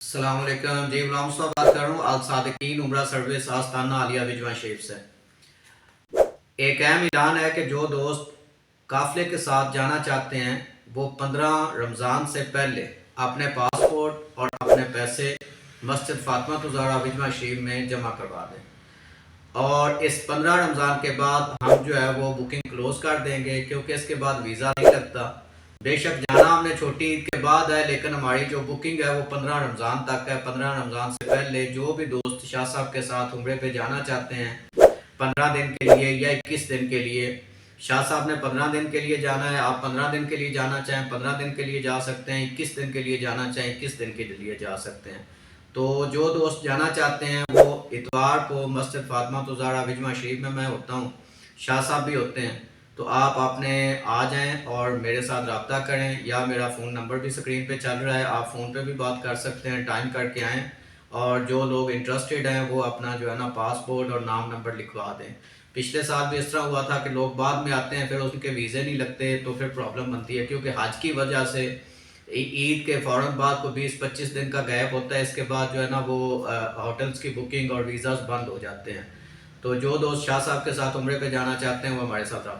السلام علیکم جی، غلام صاحب بات کر رہا ہوں الصادقین عمرہ سروس آستانہ عالیہ وجوہ شریف سے۔ ایک اہم اعلان ہے کہ جو دوست قافلے کے ساتھ جانا چاہتے ہیں وہ 15 رمضان سے پہلے اپنے پاسپورٹ اور اپنے پیسے مسجد فاطمہ الزہرا وجوہ شریف میں جمع کروا دیں، اور اس 15 رمضان کے بعد ہم جو ہے وہ بکنگ کلوز کر دیں گے، کیونکہ اس کے بعد ویزا نہیں لگتا۔ بے شک جانا ہم نے چھوٹی عید کے بعد ہے، لیکن ہماری جو بکنگ ہے وہ 15 رمضان تک ہے۔ 15 رمضان سے پہلے جو بھی دوست شاہ صاحب کے ساتھ عمرے پہ جانا چاہتے ہیں 15 دن کے لیے یا 21 دن کے لیے، شاہ صاحب نے 15 دن کے لیے جانا ہے، آپ 15 دن کے لیے جانا چاہیں 15 دن کے لیے جا سکتے ہیں، 21 دن کے لیے جانا چاہیں 21 دن کے لیے جا سکتے ہیں۔ تو جو دوست جانا چاہتے ہیں وہ اتوار کو مسجد فاطمہ الزہرا وجوہ شریف میں ہوتا ہوں، شاہ صاحب بھی ہوتے ہیں، تو آپ اپنے آ جائیں اور میرے ساتھ رابطہ کریں، یا میرا فون نمبر بھی سکرین پہ چل رہا ہے، آپ فون پہ بھی بات کر سکتے ہیں، ٹائم کر کے آئیں، اور جو لوگ انٹرسٹڈ ہیں وہ اپنا جو ہے نا پاسپورٹ اور نام نمبر لکھوا دیں۔ پچھلے سال بھی اس طرح ہوا تھا کہ لوگ بعد میں آتے ہیں، پھر ان کے ویزے نہیں لگتے، تو پھر پرابلم بنتی ہے، کیونکہ حج کی وجہ سے عید کے فوراً بعد کو 20-25 دن کا گیپ ہوتا ہے، اس کے بعد جو ہے نا وہ ہوٹلز کی بکنگ اور ویزاز بند ہو جاتے ہیں۔ تو جو دوست شاہ صاحب کے ساتھ عمرے پہ جانا چاہتے ہیں وہ ہمارے ساتھ رابطہ